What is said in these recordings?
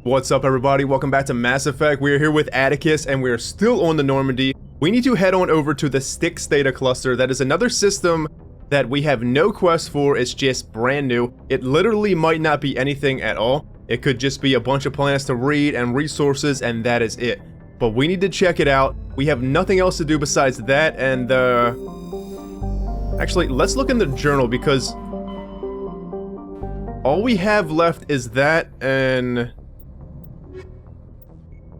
What's up, everybody? Welcome back to Mass Effect. We're here with Atticus and we're still on the Normandy. We need to head on over to the Styx Theta Cluster. That is another system that we have no quest for. It's just brand new. It literally might not be anything at all. It could just be a bunch of planets to read and resources, and that is it. But we need to check it out. We have nothing else to do besides that, and actually, let's look in the journal, because all we have left is that and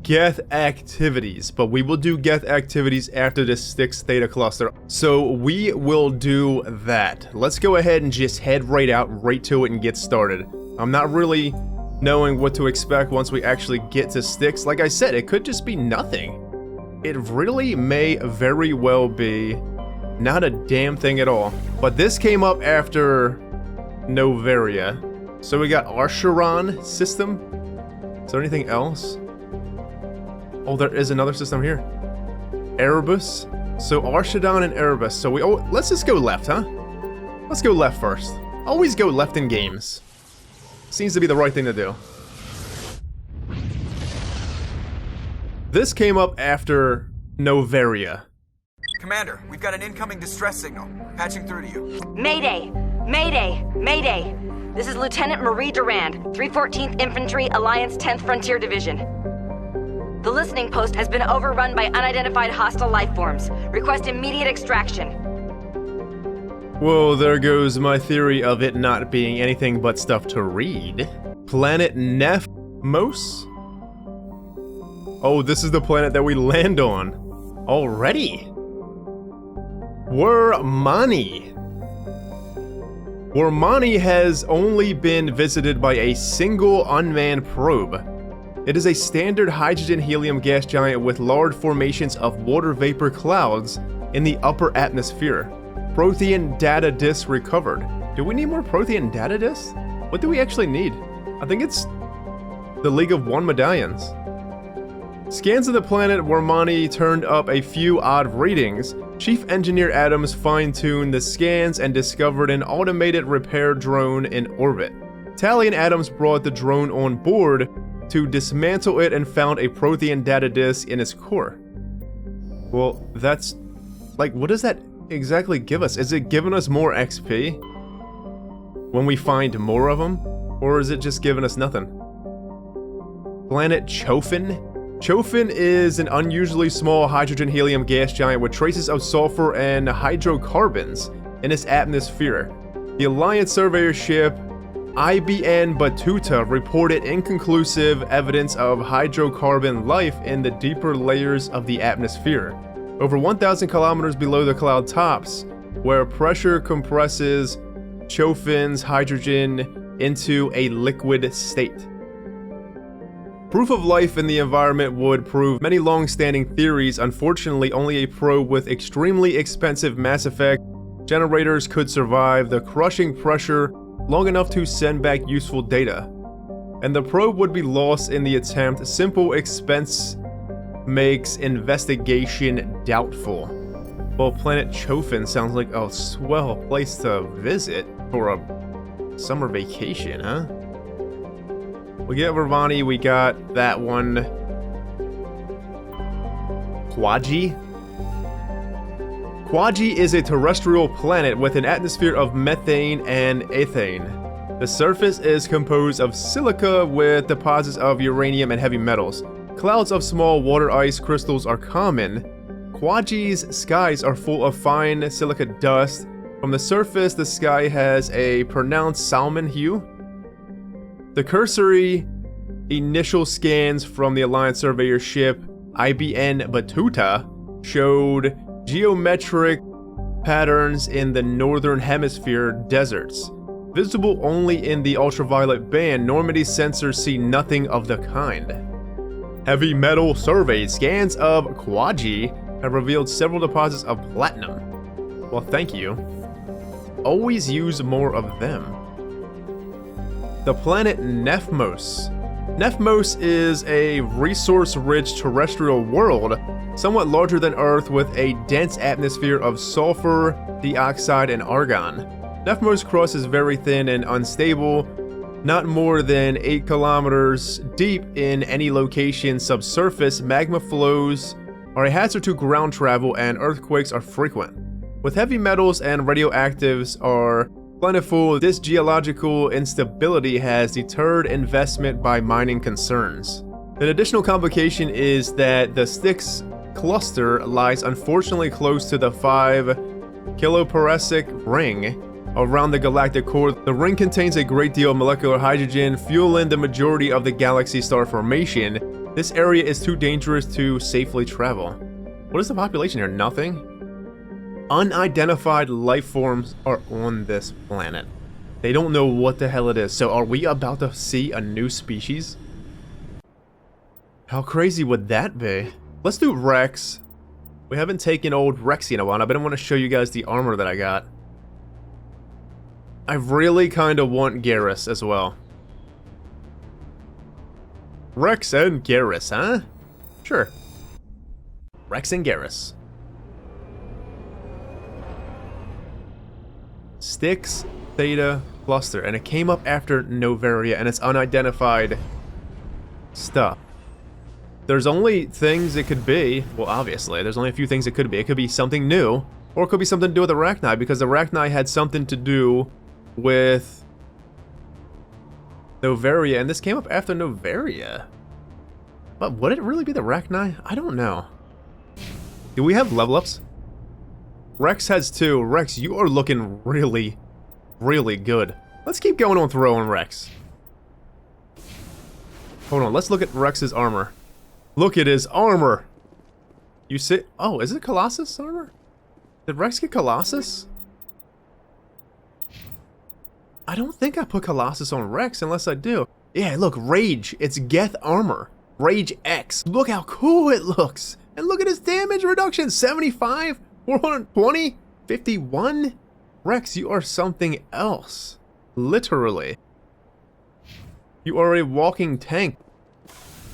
Geth activities, but we will do Geth activities after the Styx Theta Cluster. So we will do that. Let's go ahead and just head right out, right to it, and get started. I'm not really knowing what to expect once we actually get to Styx. Like I said, it could just be nothing. It really may very well be not a damn thing at all. But this came up after Noveria. So we got Arsharon system. Is there anything else? Oh, there is another system here. Erebus. So Arsharon and Erebus. So let's just go left, huh? Let's go left first. Always go left in games. Seems to be the right thing to do. This came up after Noveria. Commander, we've got an incoming distress signal. Patching through to you. Mayday! Mayday! Mayday! This is Lieutenant Marie Durand, 314th Infantry, Alliance 10th Frontier Division. The listening post has been overrun by unidentified hostile lifeforms. Request immediate extraction. Well, there goes my theory of it not being anything but stuff to read. Planet Nephmos? Oh, this is the planet that we land on. Already? Wormani. Wormani has only been visited by a single unmanned probe. It is a standard hydrogen-helium gas giant with large formations of water vapor clouds in the upper atmosphere. Prothean data disks recovered. Do we need more Prothean data disks? What do we actually need? I think it's the League of One medallions. Scans of the planet Wormani turned up a few odd readings. Chief Engineer Adams fine-tuned the scans and discovered an automated repair drone in orbit. Tally and Adams brought the drone on board to dismantle it and found a Prothean data disk in its core. Well, that's... like, what does that exactly give us? Is it giving us more XP when we find more of them? Or is it just giving us nothing? Planet Chofin? Chofin is an unusually small hydrogen-helium gas giant with traces of sulfur and hydrocarbons in its atmosphere. The Alliance surveyor ship IBN Batuta reported inconclusive evidence of hydrocarbon life in the deeper layers of the atmosphere, over 1,000 kilometers below the cloud tops, where pressure compresses Chofin's hydrogen into a liquid state. Proof of life in the environment would prove many long-standing theories. Unfortunately, only a probe with extremely expensive MassEffect generators could survive the crushing pressure long enough to send back useful data, and the probe would be lost in the attempt. Simple expense makes investigation doubtful. Well, Planet Chofin sounds like a swell place to visit for a summer vacation, huh? We get Ravani, we got that one. Quaji? Quaji is a terrestrial planet with an atmosphere of methane and ethane. The surface is composed of silica with deposits of uranium and heavy metals. Clouds of small water ice crystals are common. Quaji's skies are full of fine silica dust. From the surface, the sky has a pronounced salmon hue. The cursory initial scans from the Alliance surveyor ship IBN Batuta showed geometric patterns in the northern hemisphere deserts. Visible only in the ultraviolet band, Normandy sensors see nothing of the kind. Heavy metal survey scans of Quaji have revealed several deposits of platinum. Well, thank you. Always use more of them. The planet Nephmos. Nephmos is a resource-rich terrestrial world, somewhat larger than Earth, with a dense atmosphere of sulfur dioxide and argon. Nephmos crust is very thin and unstable, Not more than 8 kilometers deep in any location subsurface, magma flows are a hazard to ground travel and earthquakes are frequent. With heavy metals and radioactives are plentiful, this geological instability has deterred investment by mining concerns. An additional complication is that the Styx Cluster lies unfortunately close to the 5 kiloparsec ring around the galactic core. The ring contains a great deal of molecular hydrogen, fueling the majority of the galaxy star formation. This area is too dangerous to safely travel. What is the population here? Nothing? Unidentified life forms are on this planet. They don't know what the hell it is. So are we about to see a new species? How crazy would that be? Let's do Rex. We haven't taken old Rexy in a while, but I want to show you guys the armor that I got. I really kind of want Garrus as well. Rex and Garrus, huh? Sure. Rex and Garrus. Styx Theta Cluster, and it came up after Noveria, and it's unidentified stuff. There's only things it could be. Well, obviously, there's only a few things it could be. It could be something new, or it could be something to do with Arachni, because Arachni had something to do with Noveria, and this came up after Noveria. But would it really be the Arachni? I don't know. Do we have level ups? Rex has 2. Rex, you are looking really, really good. Let's keep going on throwing Rex. Hold on, let's look at Rex's armor. Look at his armor. You see? Oh, is it Colossus armor? Did Rex get Colossus? I don't think I put Colossus on Rex unless I do. Yeah, look, Rage. It's Geth armor. Rage X. Look how cool it looks. And look at his damage reduction. 75, 420, 51. Rex, you are something else. Literally. You are a walking tank.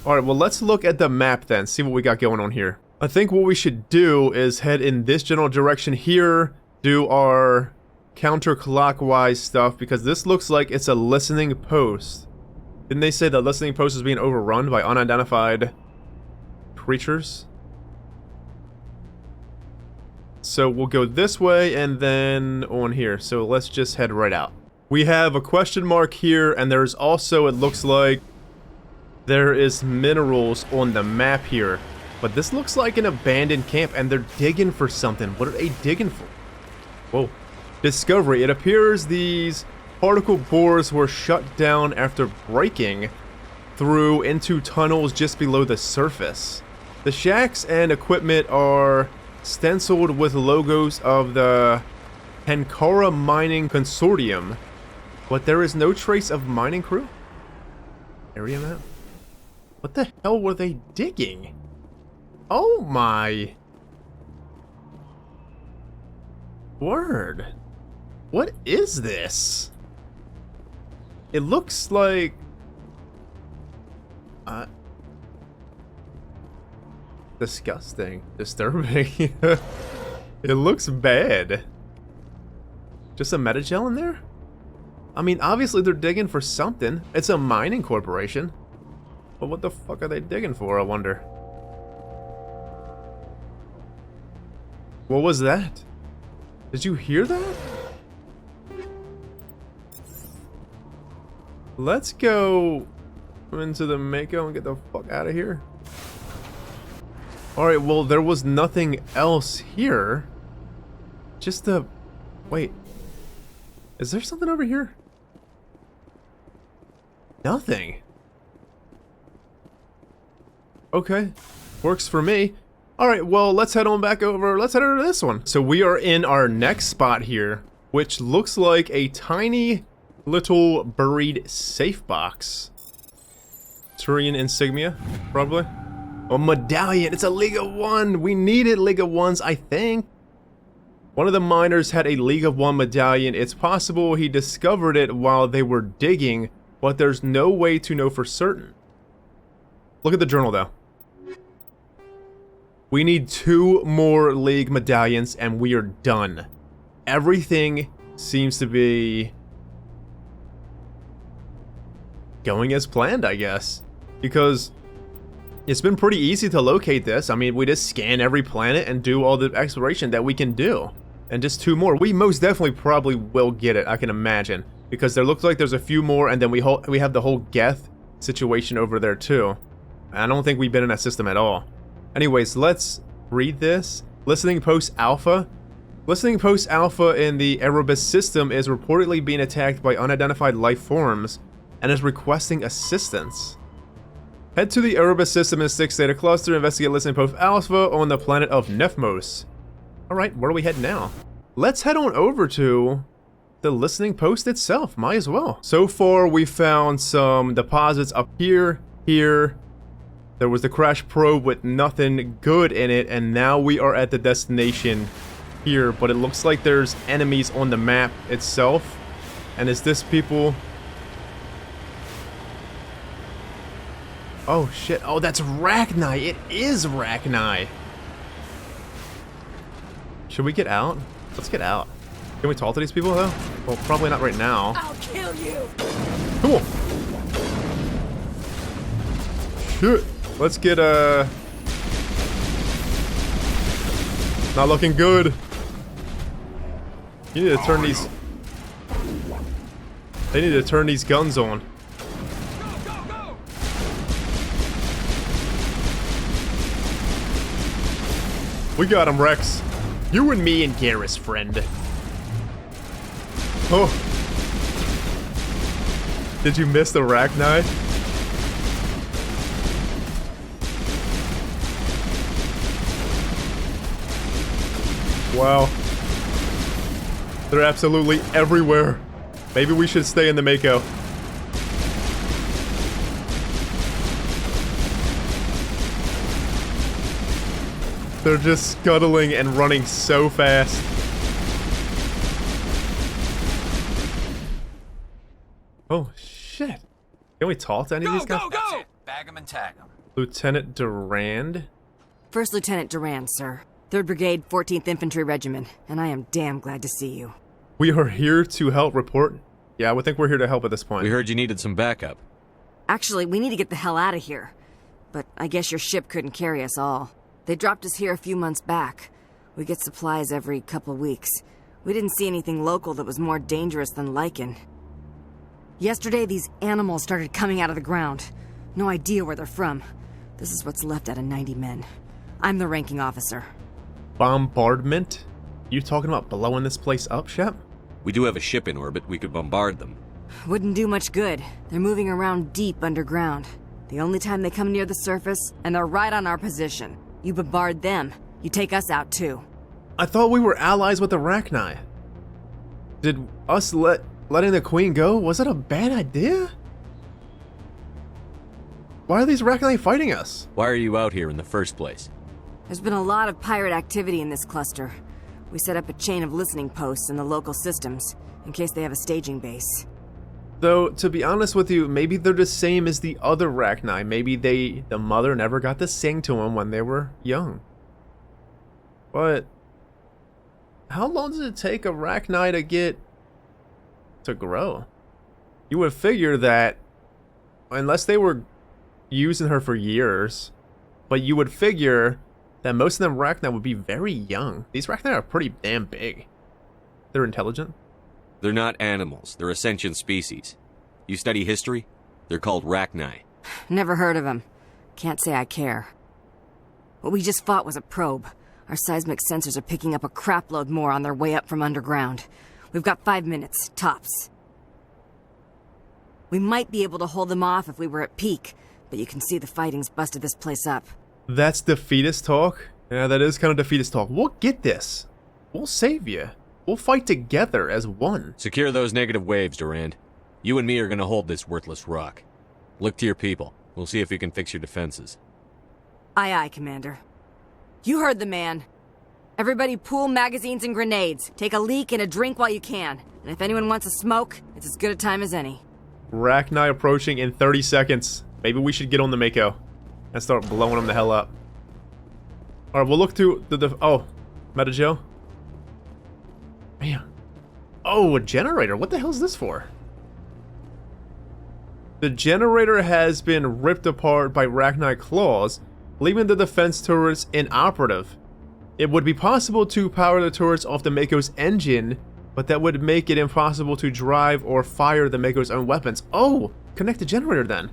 Alright, well, let's look at the map then. See what we got going on here. I think what we should do is head in this general direction here. Do our counterclockwise stuff, because this looks like it's a listening post. Didn't they say the listening post is being overrun by unidentified creatures? So we'll go this way and then on here. So let's just head right out. We have a question mark here, and there's also, it looks like there is minerals on the map here. But this looks like an abandoned camp, and they're digging for something. What are they digging for? Whoa. Discovery. It appears these particle bores were shut down after breaking through into tunnels just below the surface. The shacks and equipment are stenciled with logos of the Hankara Mining Consortium, but there is no trace of mining crew. Area map? What the hell were they digging? Oh my word. What is this? It looks like disgusting, disturbing. It looks bad. Just a metagel in there? I mean, obviously they're digging for something. It's a mining corporation. But what the fuck are they digging for, I wonder? What was that? Did you hear that? Let's go into the Mako and get the fuck out of here. Alright, well, there was nothing else here. Just the... Wait. Is there something over here? Nothing. Okay. Works for me. Alright, well, let's head on back over. Let's head over to this one. So we are in our next spot here, which looks like a tiny little buried safe box. Turian insignia, probably. A medallion. It's a League of One. We needed League of Ones, I think. One of the miners had a League of One medallion. It's possible he discovered it while they were digging, but there's no way to know for certain. Look at the journal, though. We need 2 more League medallions, and we are done. Everything seems to be going as planned, I guess. Because it's been pretty easy to locate this. I mean, we just scan every planet and do all the exploration that we can do. And just 2 more. We most definitely probably will get it, I can imagine. Because there looks like there's a few more, and then we have the whole Geth situation over there too. I don't think we've been in that system at all. Anyways, let's read this. Listening Post Alpha. Listening Post Alpha in the Erebus system is reportedly being attacked by unidentified life forms and is requesting assistance. Head to the Erebus system in Styx Theta Cluster, investigate Listening Post Alpha on the planet of Nephmos. Alright, where do we head now? Let's head on over to the Listening Post itself, might as well. So far, we found some deposits up here, here. There was the crash probe with nothing good in it, and now we are at the destination here, but it looks like there's enemies on the map itself. And is this people? Oh shit, oh that's Rachni, it is Rachni. Should we get out? Let's get out. Can we talk to these people though? Well, probably not right now. I'll kill you. Come on. Shit. Let's get not looking good. You need to turn these. They need to turn these guns on. Go. We got him, Rex. You and me and Garrus, friend. Oh. Did you miss the Rachni? Wow. They're absolutely everywhere. Maybe we should stay in the Mako. They're just scuttling and running so fast. Oh shit. Can we talk to any of these guys? Go! Bag 'em and tag 'em. Lieutenant Durand? First Lieutenant Durand, sir. 3rd Brigade, 14th Infantry Regiment, and I am damn glad to see you. We are here to help report. Yeah, I would think we're here to help at this point. We heard you needed some backup. Actually, we need to get the hell out of here. But I guess your ship couldn't carry us all. They dropped us here a few months back. We get supplies every couple weeks. We didn't see anything local that was more dangerous than lichen. Yesterday, these animals started coming out of the ground. No idea where they're from. This is what's left out of 90 men. I'm the ranking officer. Bombardment? You talking about blowing this place up, Shep? We do have a ship in orbit. We could bombard them. Wouldn't do much good. They're moving around deep underground. The only time they come near the surface, and they're right on our position. You bombard them, you take us out too. I thought we were allies with the Rachni. Did us letting the Queen go, was it a bad idea? Why are these Rachni fighting us? Why are you out here in the first place? There's been a lot of pirate activity in this cluster. We set up a chain of listening posts in the local systems, in case they have a staging base. Though, to be honest with you, maybe they're the same as the other Rachni. Maybe the mother never got to sing to them when they were young. But how long does it take a Rachni to grow? You would figure that, unless they were using her for years, but you would figure that most of them Rachni would be very young. These Rachni are pretty damn big. They're intelligent. They're not animals. They're a sentient species. You study history? They're called Rachni. Never heard of them. Can't say I care. What we just fought was a probe. Our seismic sensors are picking up a crapload more on their way up from underground. We've got 5 minutes, tops. We might be able to hold them off if we were at peak, but you can see the fighting's busted this place up. That's defeatist talk? Yeah, that is kind of defeatist talk. We'll get this. We'll save you. We'll fight together as one. Secure those negative waves, Durand. You and me are gonna hold this worthless rock. Look to your people. We'll see if we can fix your defenses. Aye, aye, Commander. You heard the man. Everybody pool magazines and grenades. Take a leak and a drink while you can. And if anyone wants a smoke, it's as good a time as any. Rachni approaching in 30 seconds. Maybe we should get on the Mako and start blowing them the hell up. Alright, we'll look to the oh, Meta Joe. Man. Oh, a generator. What the hell is this for? The generator has been ripped apart by Rachni claws, leaving the defense turrets inoperative. It would be possible to power the turrets off the Mako's engine, but that would make it impossible to drive or fire the Mako's own weapons. Oh! Connect the generator then.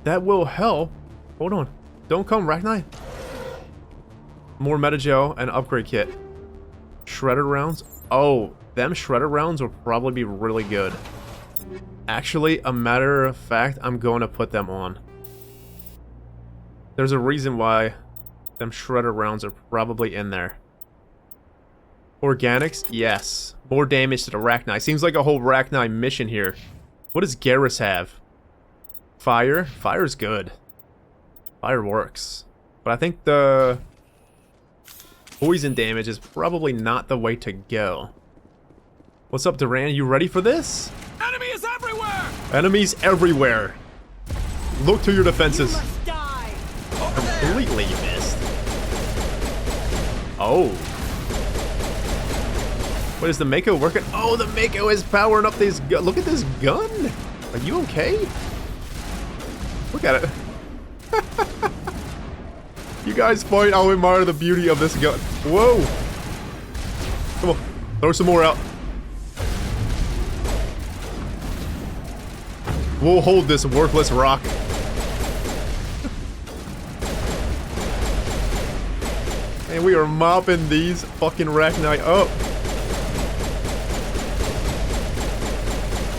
That will help. Hold on. Don't come, Rachni. More metagel and upgrade kit. Shredder rounds. Oh, them shredder rounds will probably be really good. Actually, a matter of fact, I'm going to put them on. There's a reason why them shredder rounds are probably in there. Organics? Yes. More damage to the Rachni. Seems like a whole Rachni mission here. What does Garrus have? Fire? Fire's good. Fire works. But I think the poison damage is probably not the way to go. What's up, Duran? You ready for this? Enemy is everywhere! Enemies everywhere. Look to your defenses. You must die! Completely missed. Oh. What is the Mako working? Oh, the Mako is powering up this gun. Look at this gun. Are you okay? Look at it. You guys fight. I'll admire the beauty of this gun. Whoa. Come on. Throw some more out. We'll hold this worthless rock. And we are mopping these fucking Rachni up.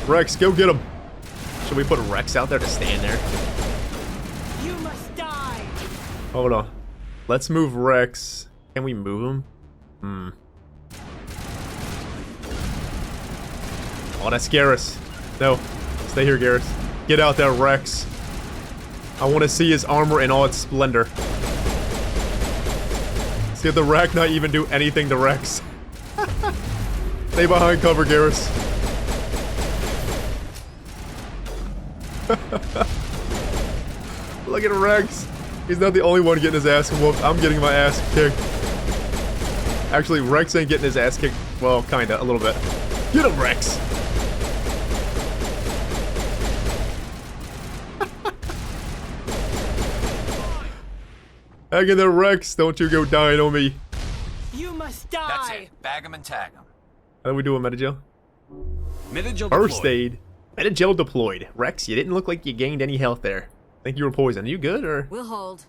Rex, go get him. Should we put Rex out there to stand there? You must die! Hold on. Let's move Rex. Can we move him? Oh, that's Garrus. No. Stay here, Garrus. Get out there, Rex. I want to see his armor in all its splendor. See if the Rachni even do anything to Rex. Stay behind cover, Garrus. Look at Rex. He's not the only one getting his ass whooped. I'm getting my ass kicked. Actually, Rex ain't getting his ass kicked. Well, kinda, a little bit. Get him, Rex. Hang in there, Rex. Don't you go dying on me. You must die! That's it. Bag 'em and tag 'em. How do we do a metagel? Metagel First deployed. aid. Metagel deployed. Rex, you didn't look like you gained any health there. Think you were poisoned. Are you good, or? We'll hold.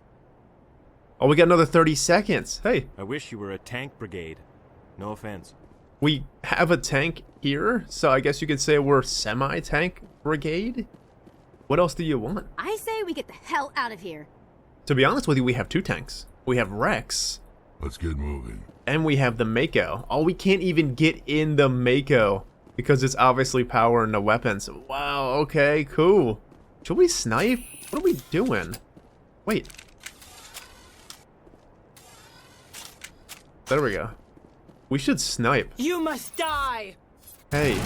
Oh, we got another 30 seconds. Hey, I wish you were a tank brigade. No offense. we have a tank here, so I guess you could say we're semi-tank brigade. What else do you want? I say we get the hell out of here. To be honest with you, we have two tanks. We have Rex, Let's get moving. and we have the Mako. Oh, we can't even get in the Mako because it's obviously powering the weapons. Wow, okay, cool. Should we snipe? What are we doing? Wait. There we go. We should snipe. You must die! Hey,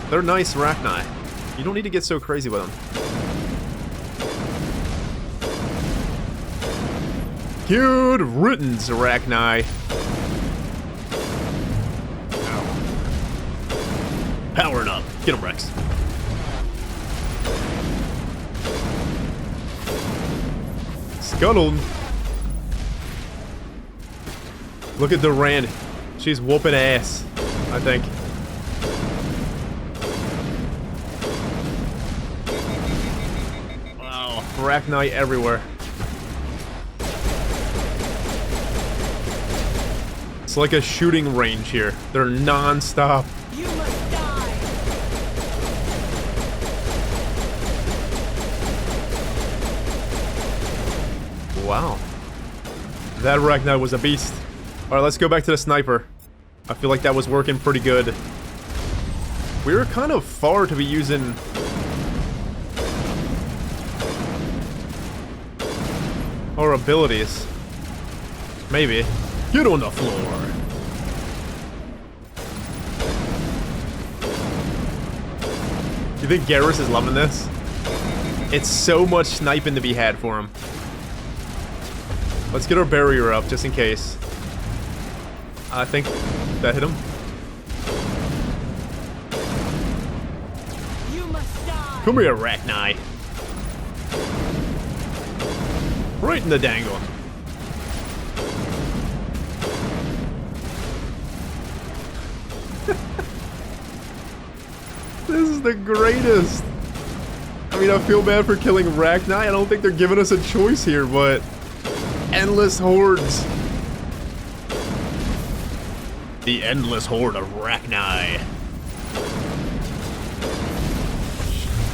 they're nice Rachni. You don't need to get so crazy with them. Good riddance, Rachni. Powering up. Get him, Rex. Scuttled. Look at Durand. She's whooping ass, I think. Wow, Rachni everywhere. It's like a shooting range here. They're non-stop. You must die! Wow. That Rachni was a beast. Alright, let's go back to the sniper. I feel like that was working pretty good. We were kind of far to be using... our abilities. Maybe. Get on the floor. You think Garrus is loving this? It's so much sniping to be had for him. Let's get our barrier up just in case. I think that hit him. You must die! Come here, Rachni. Right in the dangle. This is the greatest. I mean, I feel bad for killing Rachni. I don't think they're giving us a choice here, but endless hordes. The endless horde of Rachni.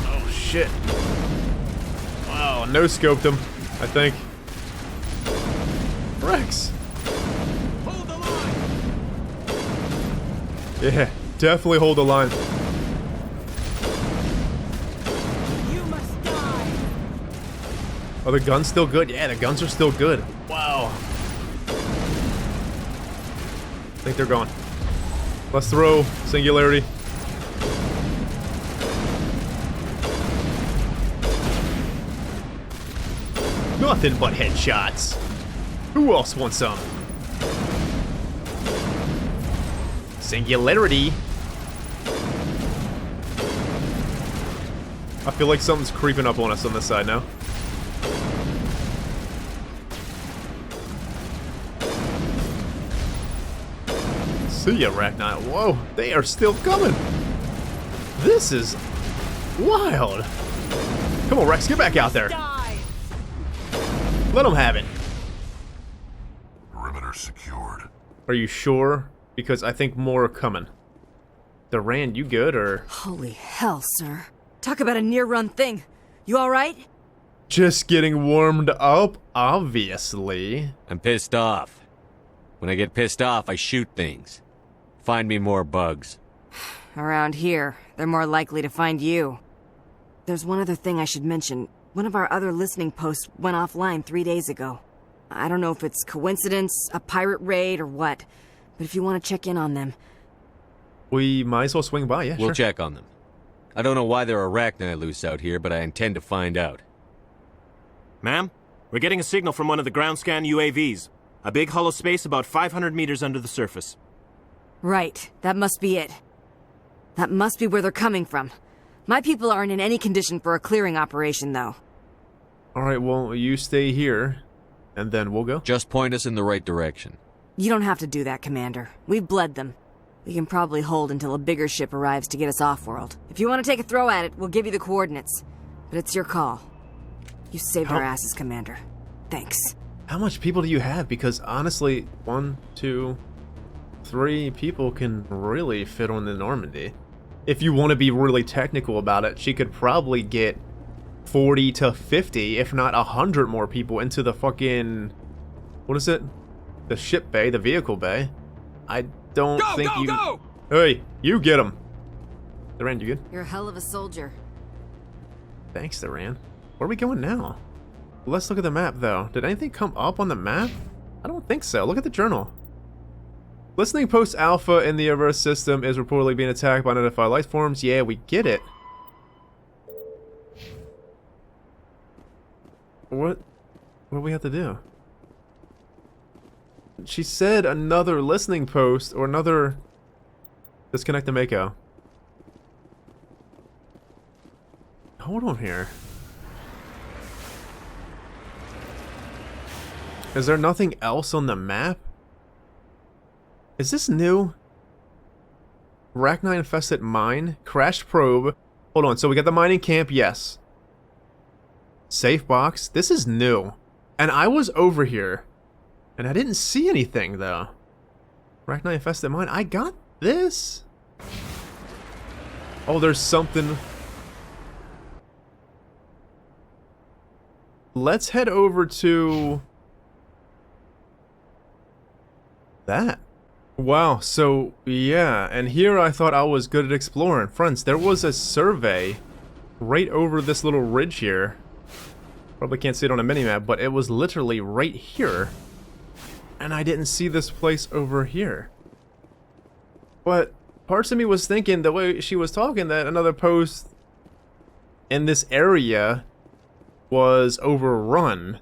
Oh shit. Wow, no scoped him, I think. Rex. Hold the line. Yeah, definitely hold the line. You must die. Are the guns still good? Yeah, the guns are still good. Wow. I think they're gone. Let's throw Singularity. Nothing but headshots. Who else wants some? Singularity. I feel like something's creeping up on us on this side now. See ya, Rachni. Whoa, they are still coming. This is wild. Come on, Rex, get back out there. Die. Let them have it. Perimeter secured. Are you sure? Because I think more are coming. Durand, you good, or? Holy hell, sir. Talk about a near-run thing. You alright? Just getting warmed up, obviously. I'm pissed off. When I get pissed off, I shoot things. Find me more bugs. Around here, they're more likely to find you. There's one other thing I should mention. One of our other listening posts went offline 3 days ago. I don't know if it's coincidence, a pirate raid, or what, but if you want to check in on them... We might as well swing by, yeah, We'll sure. check on them. I don't know why there are arachni loose out here, but I intend to find out. Ma'am, we're getting a signal from one of the ground scan UAVs. A big hollow space about 500 meters under the surface. Right, that must be it. That must be where they're coming from. My people aren't in any condition for a clearing operation, though. Alright, well, you stay here, and then we'll go. Just point us in the right direction. You don't have to do that, Commander. We've bled them. We can probably hold until a bigger ship arrives to get us off-world. If you want to take a throw at it, we'll give you the coordinates. But it's your call. You saved our asses, Commander. Thanks. How much people do you have? Because honestly, 1, 2, 3 people can really fit on the Normandy. If you want to be really technical about it, she could probably get 40 to 50, if not 100 more people into the fucking... What is it? The ship bay, the vehicle bay. I don't think you... Go! Hey, you get him. Durand, you good? You're a hell of a soldier. Thanks, Durand. Where are we going now? Let's look at the map, though. Did anything come up on the map? I don't think so. Look at the journal. Listening post Alpha in the Earth system is reportedly being attacked by unidentified life forms. Yeah, we get it. What do we have to do? She said another listening post or another... Disconnect the Mako. Hold on here. Is there nothing else on the map? Is this new? Arachnine infested mine? Crashed probe. Hold on, so we got the mining camp, yes. Safe box. This is new. And I was over here. And I didn't see anything, though. Arachnine infested mine. I got this. Oh, there's something. Let's head over to... that. Wow, so yeah, and here I thought I was good at exploring. Friends, there was a survey right over this little ridge here. Probably can't see it on a minimap, but it was literally right here. And I didn't see this place over here. But parts of me was thinking, the way she was talking, that another post in this area was overrun.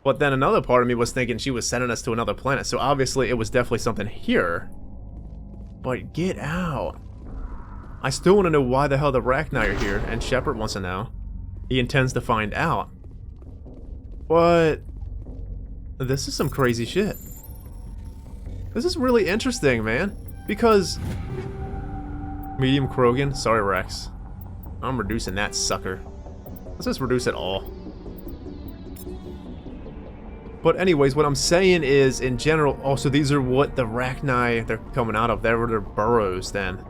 But then another part of me was thinking she was sending us to another planet, so obviously it was definitely something here. But get out. I still want to know why the hell the Rachni are here, and Shepard wants to know. He intends to find out. What? This is some crazy shit. This is really interesting, man. Because... Medium Krogan? Sorry, Rex. I'm reducing that sucker. Let's just reduce it all. But anyways, what I'm saying is, in general... Oh, so these are what the Rachni they're coming out of. They were their burrows, then.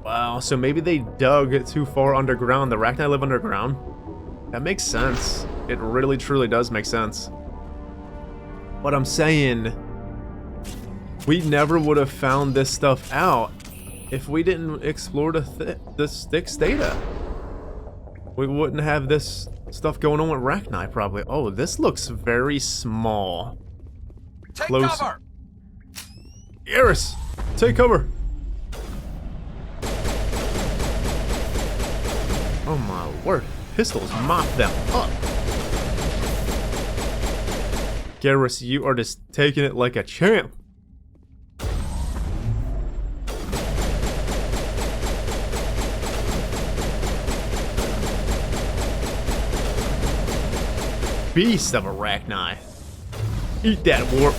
Wow, so maybe they dug too far underground. The Rachni live underground? That makes sense. It really, truly does make sense. But I'm saying... We never would have found this stuff out if we didn't explore the Styx Theta. We wouldn't have this stuff going on with Rachni, probably. Oh, this looks very small. Take Close. cover! Garrus, take cover. Oh my word. Pistols mop them up. Garrus, you are just taking it like a champ. Beast of a Rachni. Eat that, warp.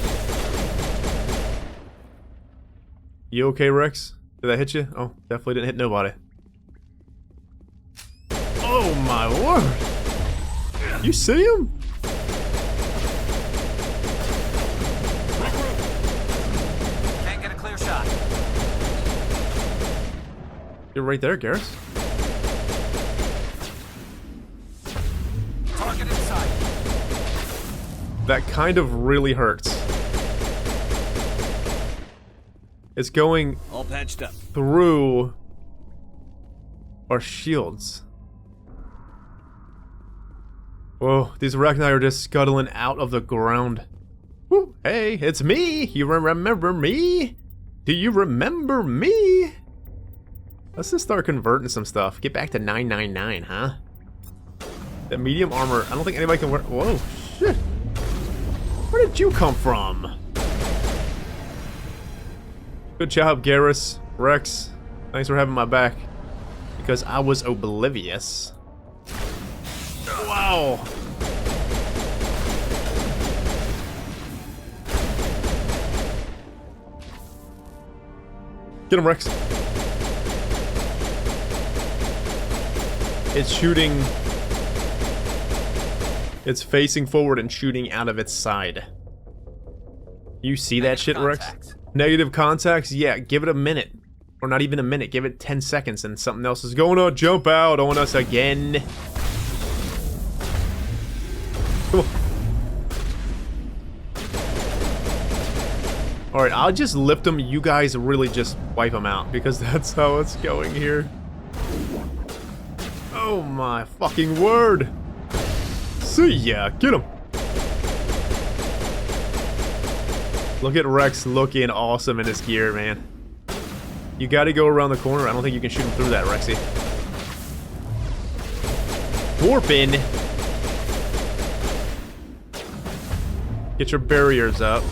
You okay, Rex? Did that hit you? Oh, definitely didn't hit nobody. Oh my word! You see him? Can't get a clear shot. You're right there, Garrus. Target inside. That kind of really hurts. It's going All patched up. through our shields. Whoa, these Rachni are just scuttling out of the ground. Woo, hey, it's me! You remember me? Do you remember me? Let's just start converting some stuff. Get back to 999, huh? That medium armor, I don't think anybody can wear. Whoa, shit. Where did you come from? Good job, Garrus. Rex, thanks for having my back. Because I was oblivious. Wow. Get him, Rex. It's shooting. It's facing forward and shooting out of its side. You see that shit, Rex? Negative contacts? Yeah, give it a minute. Or not even a minute, give it 10 seconds and something else is going to jump out on us again. Come on. Alright, I'll just lift them. You guys really just wipe them out because that's how it's going here. Oh my fucking word. See ya. Get him. Look at Rex looking awesome in his gear, man. You gotta go around the corner. I don't think you can shoot him through that, Rexy. Warping. Get your barriers up.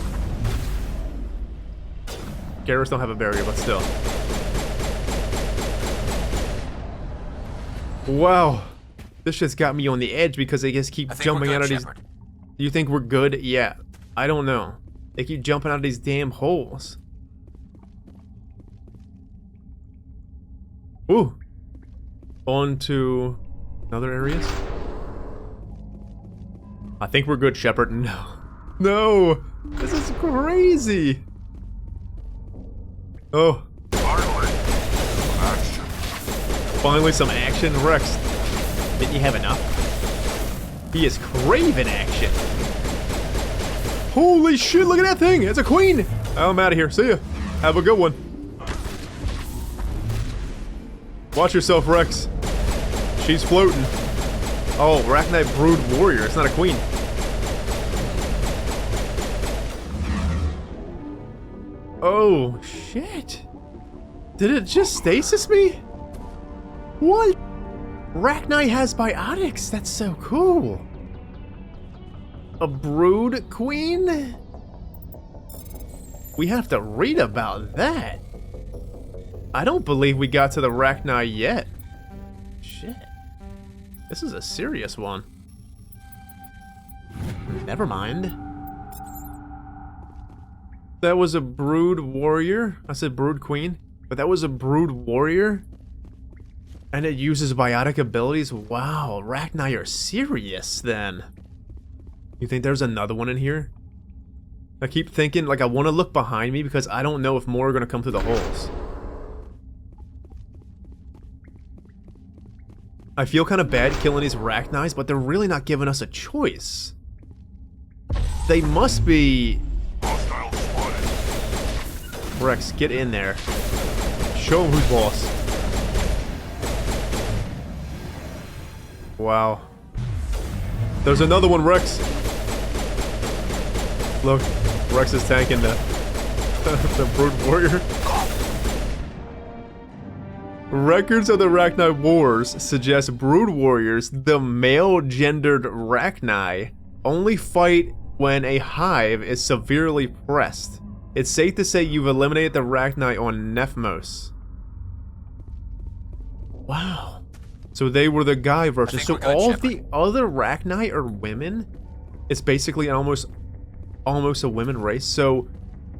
Garrus don't have a barrier, but still. Wow. This shit's got me on the edge because they just keep jumping out of these... Shepard. Do you think we're good? Yeah. I don't know. They keep jumping out of these damn holes. Ooh. On to other areas. I think we're good, Shepard. No. No. This is crazy. Oh. Finally some action. Rex, didn't you have enough? He is craving action. Holy shit, look at that thing. It's a queen. I'm out of here. See ya. Have a good one. Watch yourself, Rex. She's floating. Oh, Rachni Brood Warrior. It's not a queen. Oh, shit. Did it just stasis me? What? Rachni has biotics. That's so cool. A brood queen? We have to read about that. I don't believe we got to the Rachni yet. Shit. This is a serious one. Never mind. That was a brood warrior. I said brood queen, but that was a brood warrior. And it uses biotic abilities. Wow, Rachni are serious then. You think there's another one in here? I keep thinking, like, I want to look behind me because I don't know if more are going to come through the holes. I feel kind of bad killing these Rachnis, but they're really not giving us a choice. They must be... Rex, get in there. Show him who's boss. Wow. There's another one, Rex. Look, Rex is tanking the the brood warrior. Records of the Rachni Wars suggest brood warriors, the male-gendered Rachni, only fight when a hive is severely pressed. It's safe to say you've eliminated the Rachni on Nephmos. Wow. So they were the guy version. So all of the other Rachni are women? It's basically almost a women race. So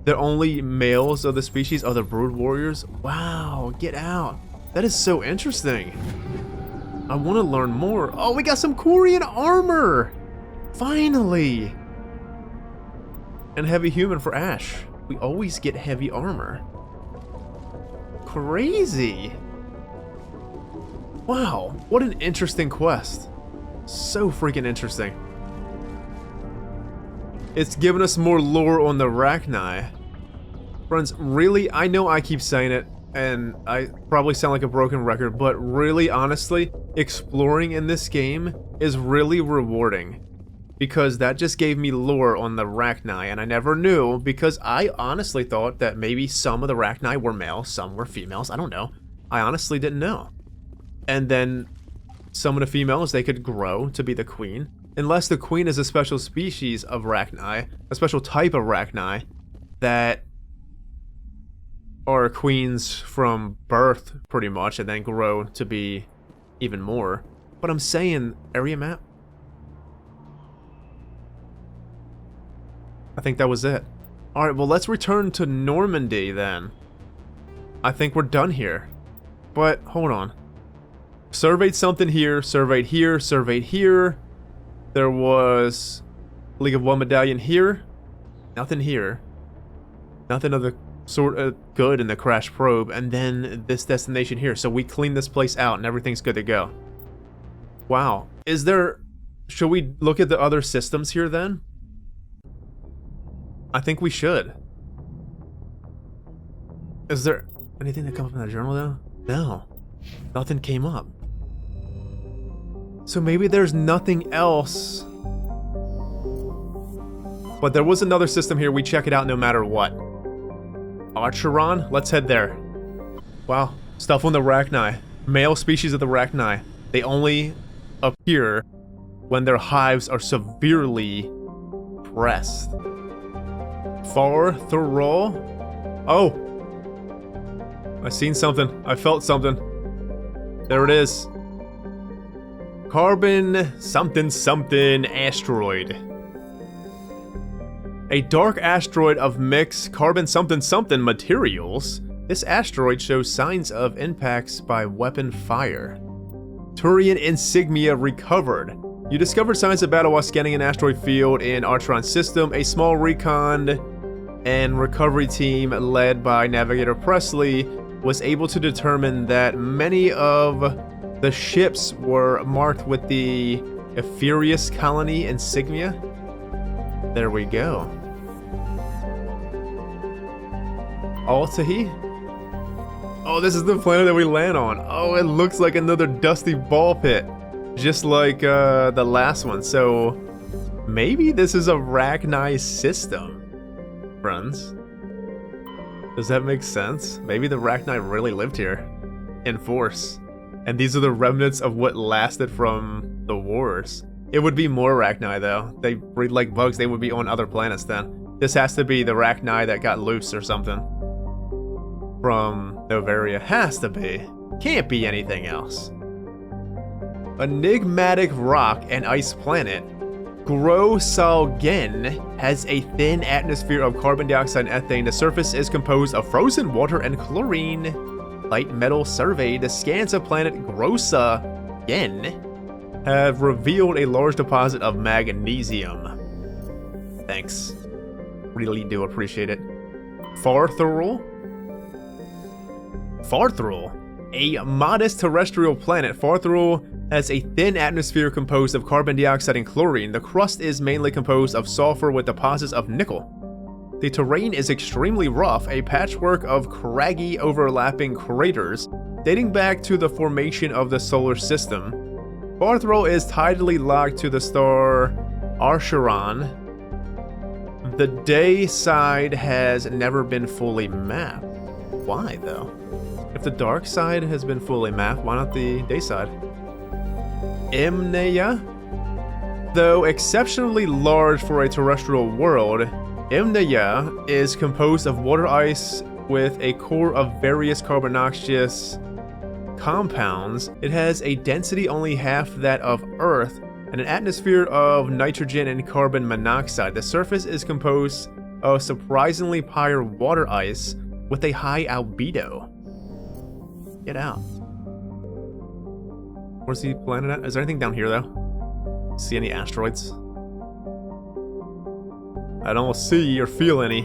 the only males of the species are the brood warriors? Wow, get out. That is so interesting. I want to learn more. Oh, we got some Quarian armor! Finally! And heavy human for Ash. We always get heavy armor. Crazy! Wow, what an interesting quest. So freaking interesting. It's given us more lore on the Rachni. Friends, really, I know I keep saying it, and I probably sound like a broken record, but really, honestly, exploring in this game is really rewarding. Because that just gave me lore on the Rachni, and I never knew, because I honestly thought that maybe some of the Rachni were male, some were females, I don't know. I honestly didn't know. And then some of the females, they could grow to be the queen. Unless the queen is a special species of Rachni, a special type of Rachni, that are queens from birth, pretty much, and then grow to be even more. But I'm saying, area map? I think that was it. Alright, well, let's return to Normandy, then. I think we're done here. But, hold on. Surveyed something here, surveyed here, surveyed here. There was League of One medallion here. Nothing here. Nothing of the sort of good in the crash probe. And then this destination here. So we cleaned this place out and everything's good to go. Wow. Is there... Should we look at the other systems here, then? I think we should. Is there anything that comes up in the journal, though? No. Nothing came up. So maybe there's nothing else. But there was another system here. We check it out no matter what. Archeron? Let's head there. Wow. Stuff on the Rachni. Male species of the Rachni. They only appear when their hives are severely pressed. Far Thurol? Oh! I seen something. I felt something. There it is. Carbon something something asteroid. A dark asteroid of mixed carbon something something materials. This asteroid shows signs of impacts by weapon fire. Turian insignia recovered. You discovered signs of battle while scanning an asteroid field in Archeron's system. A small recon and recovery team led by Navigator Presley was able to determine that many of the ships were marked with the Ephirius colony insignia. There we go. Altahi? Oh, this is the planet that we land on. Oh, it looks like another dusty ball pit. Just like the last one. So maybe this is a Rachni system, friends. Does that make sense? Maybe the Rachni really lived here in force. And these are the remnants of what lasted from the wars. It would be more Rachni, though. They breed like bugs. They would be on other planets then. This has to be the Rachni that got loose or something. From Novaria. Has to be. Can't be anything else. Enigmatic rock and ice planet. Grosalgen has a thin atmosphere of carbon dioxide and ethane. The surface is composed of frozen water and chlorine. Light metal survey. The scans of planet Grosalgen have revealed a large deposit of magnesium. Thanks. Really do appreciate it. Farthrul, a modest terrestrial planet. Farthrul has a thin atmosphere composed of carbon dioxide and chlorine. The crust is mainly composed of sulfur with deposits of nickel. The terrain is extremely rough, a patchwork of craggy overlapping craters dating back to the formation of the solar system. Farthrul is tidally locked to the star Acheron. The day side has never been fully mapped. Why, though? If the dark side has been fully mapped, why not the day side? Imnea? Though exceptionally large for a terrestrial world, Imnea is composed of water ice with a core of various carbonaceous compounds. It has a density only half that of Earth and an atmosphere of nitrogen and carbon monoxide. The surface is composed of surprisingly pure water ice with a high albedo. Get out. Where's the planet at? Is there anything down here, though? See any asteroids? I don't see or feel any.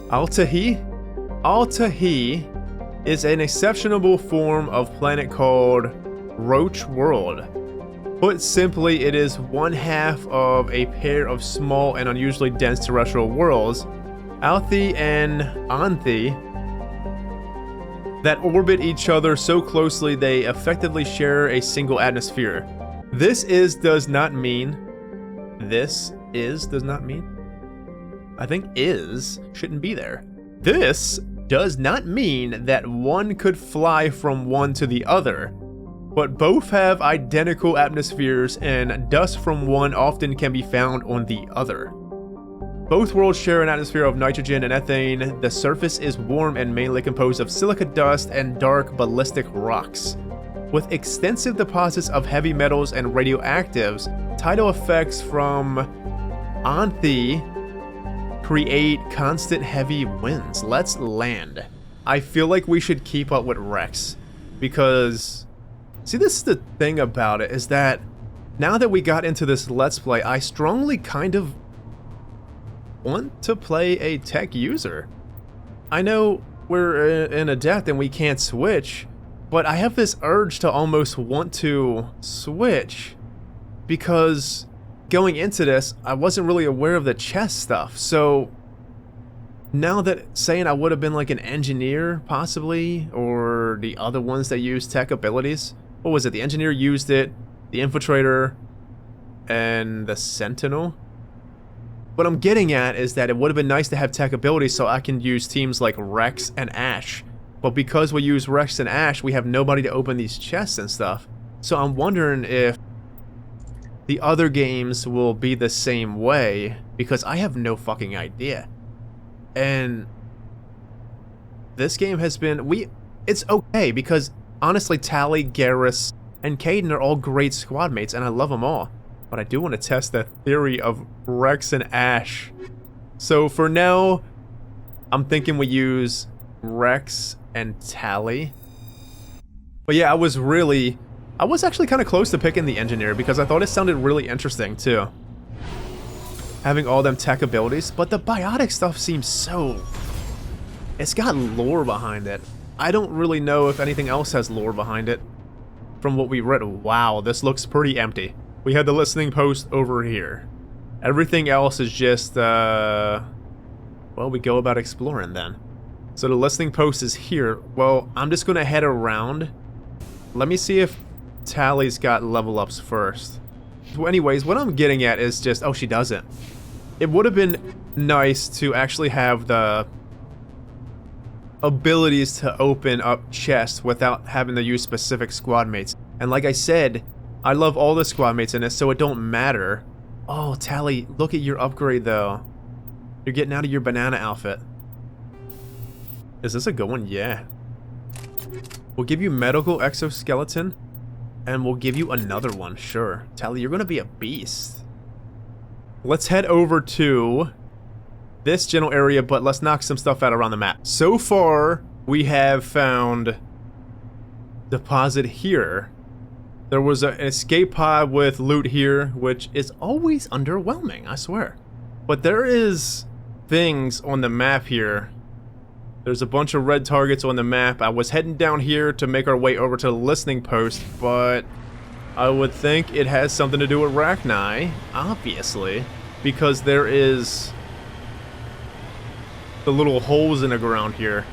Altahi? Altahi is an exceptional form of planet called Roach World. Put simply, it is one half of a pair of small and unusually dense terrestrial worlds, Althi and Anthi, that orbit each other so closely they effectively share a single atmosphere. Does not mean. I think is shouldn't be there. This does not mean that one could fly from one to the other, but both have identical atmospheres and dust from one often can be found on the other. Both worlds share an atmosphere of nitrogen and ethane. The surface is warm and mainly composed of silica dust and dark ballistic rocks. With extensive deposits of heavy metals and radioactives, tidal effects from Anthi create constant heavy winds. Let's land. I feel like we should keep up with Rex, because see, this is the thing about it, is that now that we got into this Let's Play, I strongly kind of want to play a tech user. I know we're an adept and we can't switch, but I have this urge to almost want to switch, because going into this, I wasn't really aware of the chess stuff. So now that saying I would have been like an engineer possibly, or the other ones that use tech abilities. What was it? The engineer used it, the infiltrator, and the sentinel. What I'm getting at is that it would have been nice to have tech abilities so I can use teams like Rex and Ash. But because we use Rex and Ash, we have nobody to open these chests and stuff. So I'm wondering if the other games will be the same way, because I have no fucking idea. And this game has been... It's okay, because honestly, Tali, Garrus, and Caden are all great squad mates, and I love them all. But I do want to test the theory of Rex and Ash. So for now, I'm thinking we use Rex and Tali. But yeah, I was actually kind of close to picking the engineer, because I thought it sounded really interesting too, having all them tech abilities. But the biotic stuff seems so... It's got lore behind it. I don't really know if anything else has lore behind it from what we read. Wow, this looks pretty empty. We had the listening post over here. Everything else is just, well, we go about exploring then. So the listening post is here. Well, I'm just gonna head around. Let me see if Tali's got level ups first. Well, anyways, what I'm getting at is just, oh, she doesn't. It would have been nice to actually have the abilities to open up chests without having to use specific squad mates. And like I said, I love all the squad mates in it, so it don't matter. Oh, Tali, look at your upgrade though. You're getting out of your banana outfit. Is this a good one? Yeah. We'll give you medical exoskeleton And we'll give you another one, sure. Tally, you're gonna be a beast. Let's head over to this general area, but let's knock some stuff out around the map. So far, we have found deposit here. There was an escape pod with loot here, which is always underwhelming, I swear. But there is things on the map here. There's a bunch of red targets on the map. I was heading down here to make our way over to the listening post, but I would think it has something to do with Rachni, obviously, because there is the little holes in the ground here.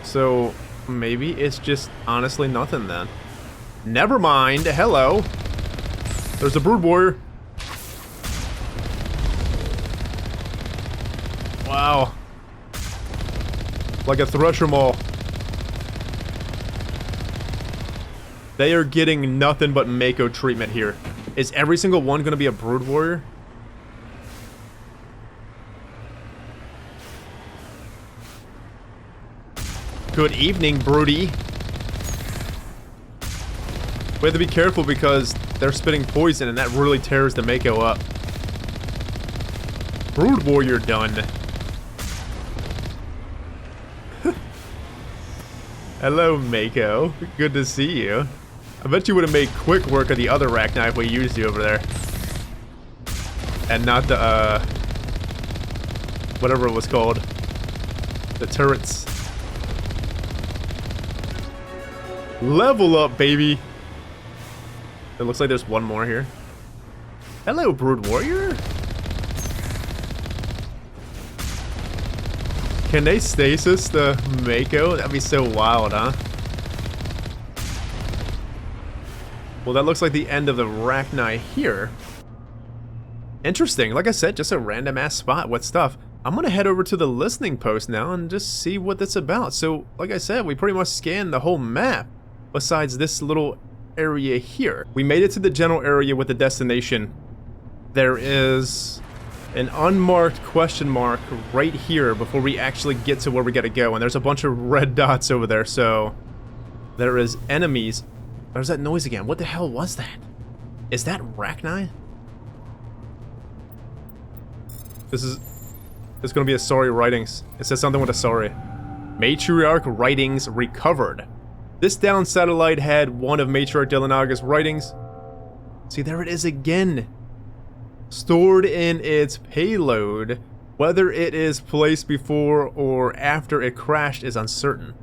So maybe it's just honestly nothing then. Never mind. Hello. There's a brood warrior. Wow. Like a thresher maul. They are getting nothing but Mako treatment here. Is every single one going to be a brood warrior? Good evening, broody. We have to be careful because they're spitting poison and that really tears the Mako up. Brood warrior done. Hello, Mako. Good to see you. I bet you would have made quick work of the other Rachni if we used you over there. And not the, whatever it was called. The turrets. Level up, baby! It looks like there's one more here. Hello, brood warrior! Can they stasis the Mako? That'd be so wild, huh? Well, that looks like the end of the Rachni here. Interesting. Like I said, just a random ass spot with stuff. I'm gonna head over to the listening post now and just see what that's about. So, like I said, we pretty much scanned the whole map besides this little area here. We made it to the general area with the destination. There is an unmarked question mark right here before we actually get to where we gotta go, and there's a bunch of red dots over there, so there is enemies. There's that noise again. What the hell was that? Is that Rachni? This is gonna be a sorry writings. It says something with a sorry. Matriarch writings recovered. This down satellite had one of Matriarch Delanaga's writings. See, there it is again. Stored in its payload. Whether it is placed before or after it crashed is uncertain.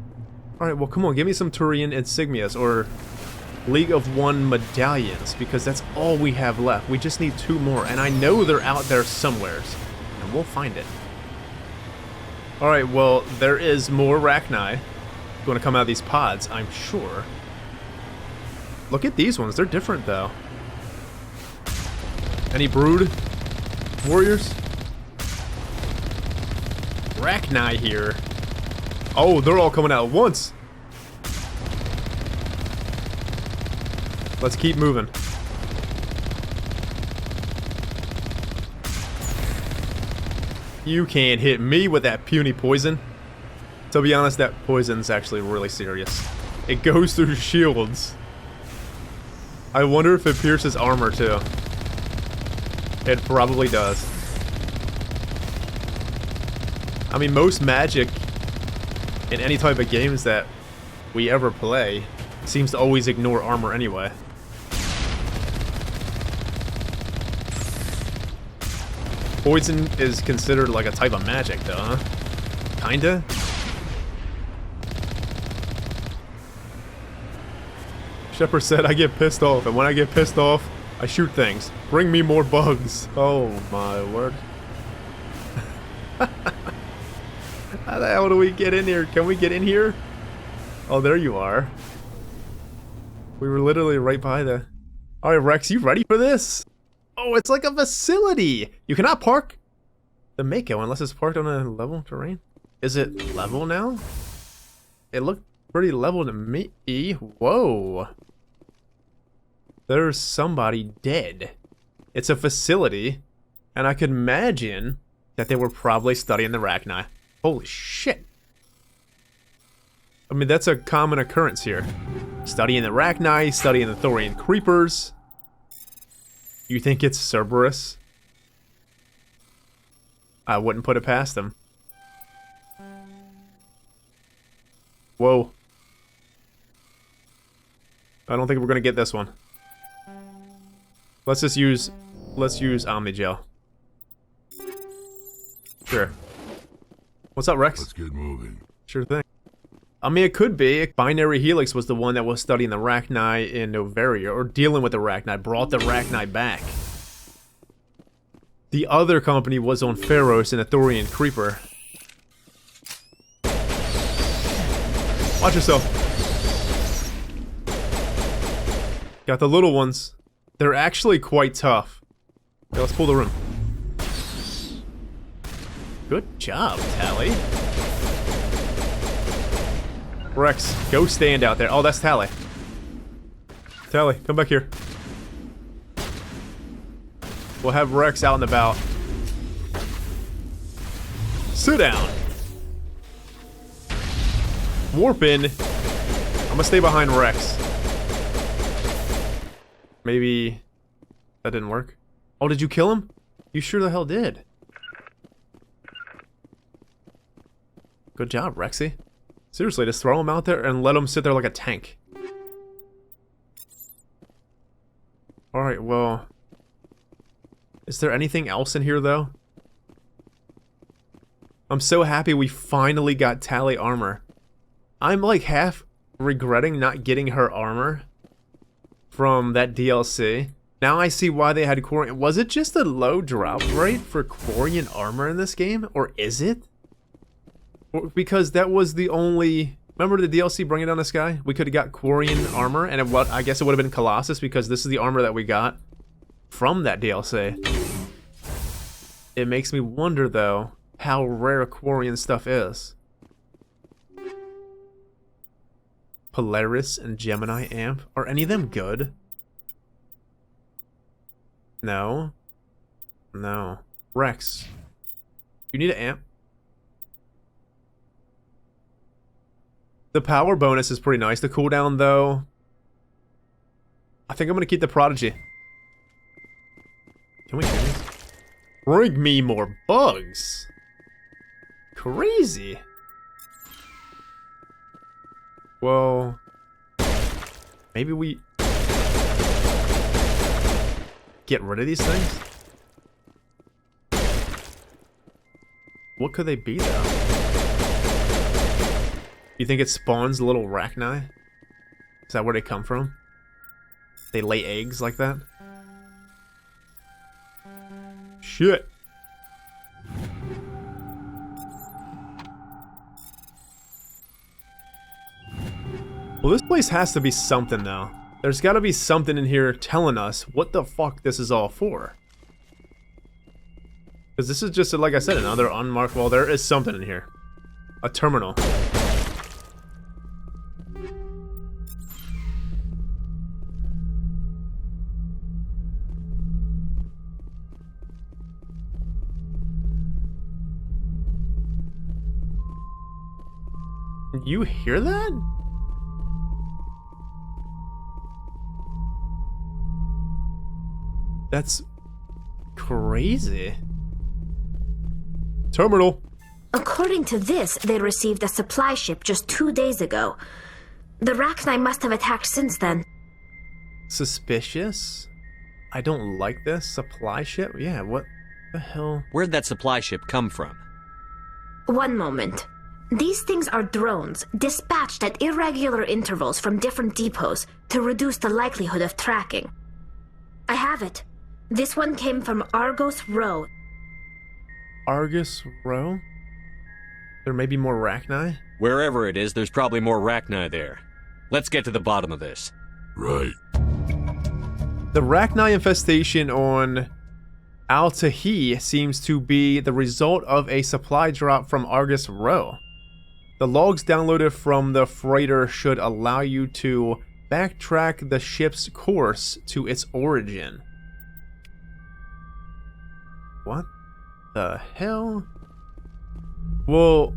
Alright, well come on, give me some Turian insignias or League of One medallions, because that's all we have left. We just need 2 more, and I know they're out there somewheres, and we'll find it. Alright, well, there is more Rachni going to come out of these pods, I'm sure. Look at these ones, they're different though. Any brood warriors? Rachni here. Oh, they're all coming out at once. Let's keep moving. You can't hit me with that puny poison. To be honest, that poison's actually really serious. It goes through shields. I wonder if it pierces armor too. It probably does. I mean, most magic in any type of games that we ever play seems to always ignore armor anyway. Poison is considered like a type of magic though, huh? Kinda? Shepard said, I get pissed off, and when I get pissed off, I shoot things. Bring me more bugs. Oh my word. How the hell do we get in here? Can we get in here? Oh, there you are. We were literally right by the... Alright, Rex, you ready for this? Oh, it's like a facility! You cannot park the Mako unless it's parked on a level terrain. Is it level now? It looked pretty level to me. Whoa. There's somebody dead. It's a facility, and I could imagine that they were probably studying the Rachni. Holy shit. I mean, that's a common occurrence here. Studying the Arachni, studying the Thorian Creepers. You think it's Cerberus? I wouldn't put it past them. Whoa. I don't think we're gonna get this one. Let's use Omnigel. Sure. What's up, Rex? Let's get moving. Sure thing. I mean, it could be. Binary Helix was the one that was studying the Arachni in Novaria, or dealing with the Arachni, brought the Arachni back. The other company was on Pharos and a Thorian Creeper. Watch yourself. Got the little ones. They're actually quite tough. Okay, let's pull the room. Good job, Tally. Rex, go stand out there. Oh, that's Tally. Tally, come back here. We'll have Rex out and about. Sit down. Warp in. I'm gonna stay behind Rex. Maybe that didn't work. Oh, did you kill him? You sure the hell did. Good job, Rexy. Seriously, just throw him out there and let him sit there like a tank. Alright, well... Is there anything else in here, though? I'm so happy we finally got Tally armor. I'm like half regretting not getting her armor from that DLC. Now I see why they had Quarian. Was it just a low drop rate for Quarian armor in this game? Or is it? Because that was the only... Remember the DLC Bring It Down the Sky? We could have got Quarian armor, and I guess it would have been Colossus, because this is the armor that we got from that DLC. It makes me wonder, though, how rare Quarian stuff is. Polaris and Gemini Amp. Are any of them good? No. No. Rex. You need an amp. The power bonus is pretty nice. The cooldown, though... I think I'm gonna keep the Prodigy. Can we do this? Bring me more bugs! Crazy! Well... Maybe we... get rid of these things? What could they be, though? You think it spawns little Arachni? Is that where they come from? They lay eggs like that? Shit. Well, this place has to be something, though. There's gotta be something in here telling us what the fuck this is all for. Because this is just, like I said, another unmarked... Well, there is something in here. A terminal. You hear that? That's crazy. Terminal. According to this, they received a supply ship just 2 days ago. The Arachni must have attacked since then. Suspicious? I don't like this. Supply ship? Yeah, what the hell? Where'd that supply ship come from? One moment. These things are drones, dispatched at irregular intervals from different depots to reduce the likelihood of tracking. I have it. This one came from Argos Row. Argus Row? There may be more Arachni? Wherever it is, there's probably more Arachni there. Let's get to the bottom of this. Right. The Arachni infestation on Al-Tahi seems to be the result of a supply drop from Argus Row. The logs downloaded from the freighter should allow you to backtrack the ship's course to its origin. What the hell? Well...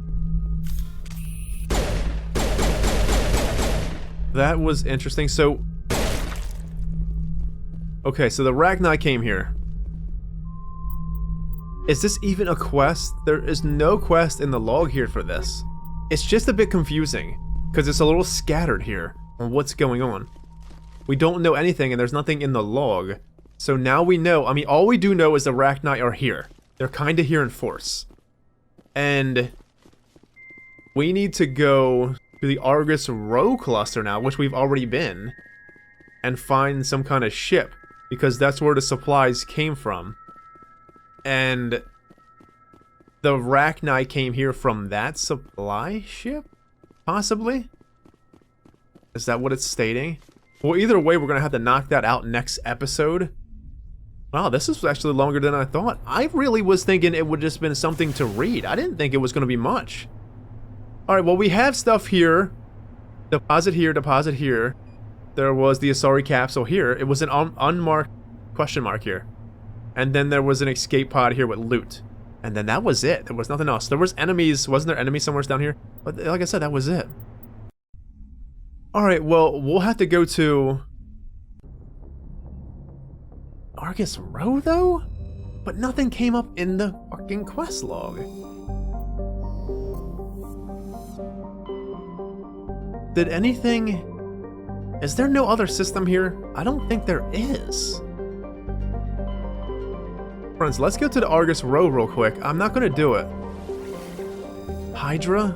That was interesting. So, okay, so the Rachni came here. Is this even a quest? There is no quest in the log here for this. It's just a bit confusing, because it's a little scattered here on what's going on. We don't know anything, and there's nothing in the log. So now we know. I mean, all we do know is the Rachni are here. They're kind of here in force. And we need to go to the Argus Rho cluster now, which we've already been, and find some kind of ship, because that's where the supplies came from. And the Rachni came here from that supply ship? Possibly? Is that what it's stating? Well, either way, we're going to have to knock that out next episode. Wow, this is actually longer than I thought. I really was thinking it would just been something to read. I didn't think it was going to be much. Alright, well, we have stuff here. Deposit here, deposit here. There was the Asari capsule here. It was an unmarked question mark here. And then there was an escape pod here with loot. And then that was it. There was nothing else. There was enemies. Wasn't there enemies somewhere down here? But like I said, that was it. Alright, well, we'll have to go to Argus Rho, though? But nothing came up in the fucking quest log. Did anything... Is there no other system here? I don't think there is. Friends, let's go to the Argus Rho real quick. I'm not gonna do it. Hydra?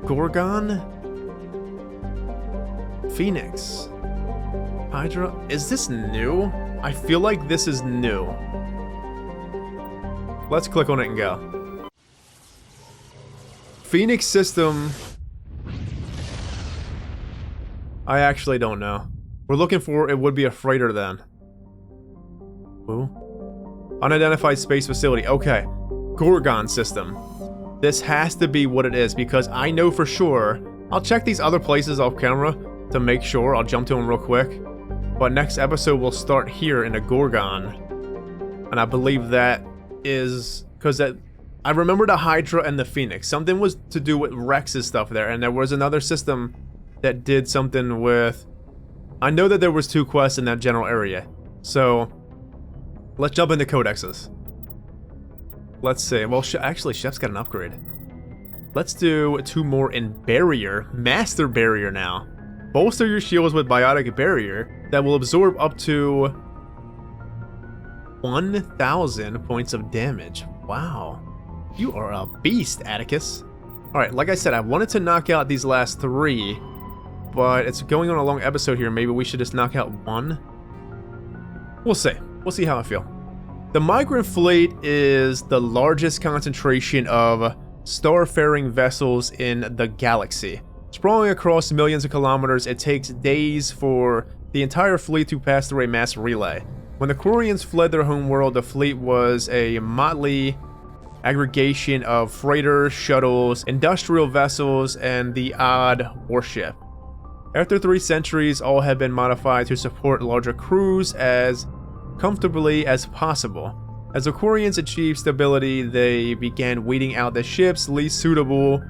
Gorgon? Phoenix? Hydra? Is this new? I feel like this is new. Let's click on it and go. Phoenix system... I actually don't know. We're looking for... It would be a freighter then. Who? Unidentified space facility. Okay. Gorgon system. This has to be what it is, because I know for sure. I'll check these other places off camera to make sure. I'll jump to them real quick. But next episode we'll start here in a Gorgon. And I believe that is... Because I remember the Hydra and the Phoenix. Something was to do with Rex's stuff there. And there was another system that did something with... I know that there was 2 quests in that general area. So... Let's jump into codexes. Let's see. Well, actually, Shep's got an upgrade. Let's do 2 more in Barrier. Master Barrier now. Bolster your shields with Biotic Barrier that will absorb up to 1,000 points of damage. Wow. You are a beast, Atticus. Alright, like I said, I wanted to knock out these last 3, but it's going on a long episode here. Maybe we should just knock out 1. We'll see. We'll see how I feel. The Migrant Fleet is the largest concentration of starfaring vessels in the galaxy. Sprawling across millions of kilometers, it takes days for the entire fleet to pass through a mass relay. When the Quarians fled their homeworld, the fleet was a motley aggregation of freighters, shuttles, industrial vessels, and the odd warship. After 3 centuries, all have been modified to support larger crews as comfortably as possible. As the Quarians achieved stability, they began weeding out the ships least suitable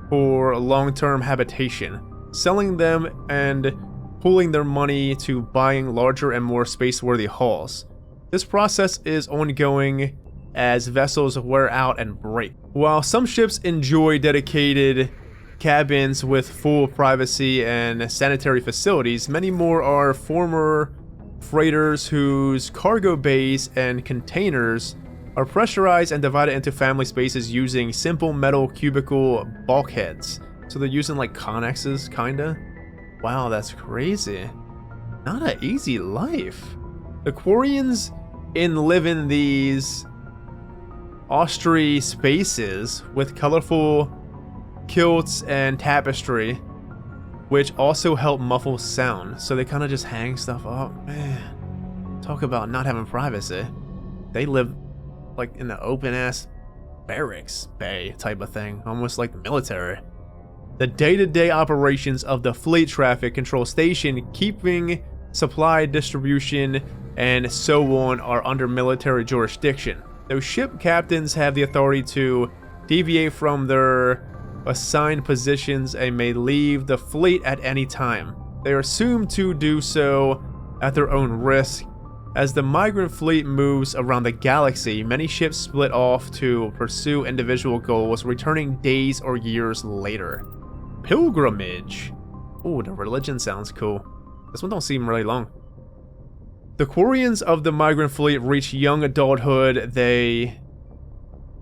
for long-term habitation, selling them and pooling their money to buying larger and more space-worthy hulls. This process is ongoing as vessels wear out and break. While some ships enjoy dedicated cabins with full privacy and sanitary facilities, many more are former freighters whose cargo bays and containers are pressurized and divided into family spaces using simple metal cubicle bulkheads. So they're using like connexes, kinda? Wow, that's crazy. Not an easy life. The Quarians live in these Austri spaces with colorful kilts and tapestry, which also help muffle sound. So they kind of just hang stuff up. Man, talk about not having privacy. They live like in the open-ass barracks bay type of thing, almost like the military. The day-to-day operations of the Fleet Traffic Control Station, keeping supply distribution and so on, are under military jurisdiction. Those ship captains have the authority to deviate from their assigned positions and may leave the fleet at any time. They are assumed to do so at their own risk. As the migrant fleet moves around the galaxy, many ships split off to pursue individual goals, returning days or years later. Pilgrimage. Ooh, the religion sounds cool. This one don't seem really long. The Quarians of the migrant fleet reach young adulthood. They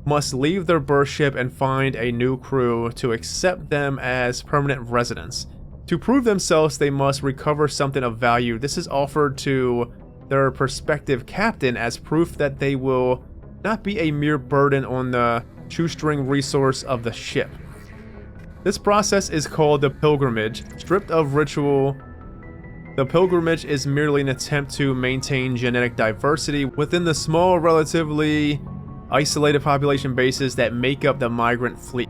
must leave their birth ship and find a new crew to accept them as permanent residents. To prove themselves, they must recover something of value. This is offered to their prospective captain as proof that they will not be a mere burden on the shoestring resource of the ship. This process is called the pilgrimage. Stripped of ritual, the pilgrimage is merely an attempt to maintain genetic diversity within the small, relatively isolated population bases that make up the migrant fleet.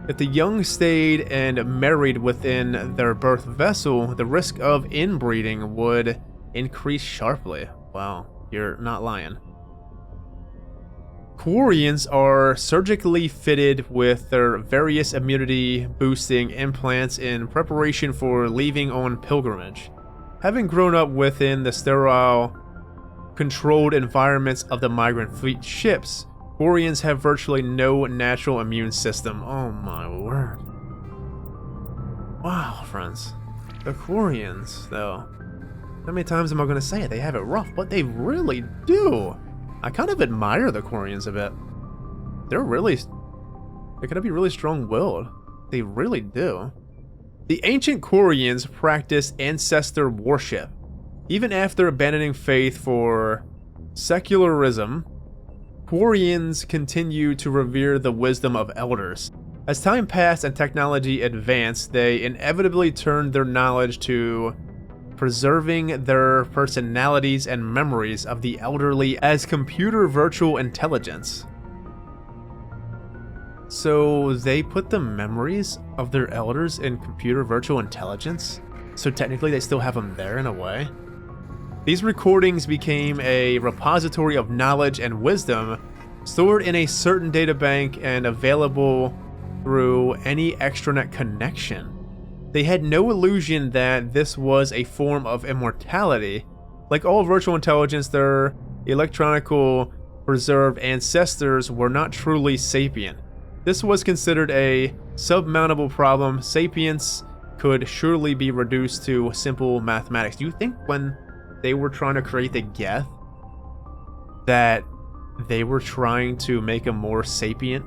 If the young stayed and married within their birth vessel, the risk of inbreeding would increase sharply. Wow, you're not lying. Quarians are surgically fitted with their various immunity-boosting implants in preparation for leaving on pilgrimage. Having grown up within the sterile, controlled environments of the migrant fleet ships, Quarians have virtually no natural immune system. Oh my word. Wow, friends. The Quarians, though. How many times am I going to say it? They have it rough, but they really do. I kind of admire the Quarians a bit. They're gonna be really strong-willed. They really do. The ancient Quarians practiced ancestor worship. Even after abandoning faith for secularism, Quarians continue to revere the wisdom of elders. As time passed and technology advanced, they inevitably turned their knowledge to preserving their personalities and memories of the elderly as computer virtual intelligence. So they put the memories of their elders in computer virtual intelligence? So technically they still have them there in a way? These recordings became a repository of knowledge and wisdom stored in a certain databank and available through any extranet connection. They had no illusion that this was a form of immortality. Like all virtual intelligence, their electronical preserved ancestors were not truly sapient. This was considered a submountable problem. Sapience could surely be reduced to simple mathematics. Do you think when they were trying to create the Geth that they were trying to make a more sapient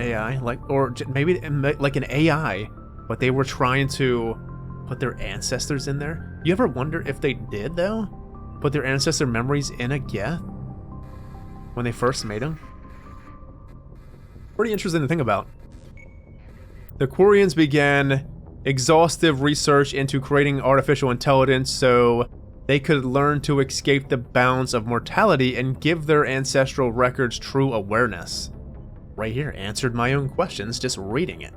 AI? Or maybe like an AI, but they were trying to put their ancestors in there? You ever wonder if they did, though? Put their ancestor memories in a Geth when they first made them? Pretty interesting to think about. The Quarians began exhaustive research into creating artificial intelligence so they could learn to escape the bounds of mortality and give their ancestral records true awareness. Right here, answered my own questions just reading it.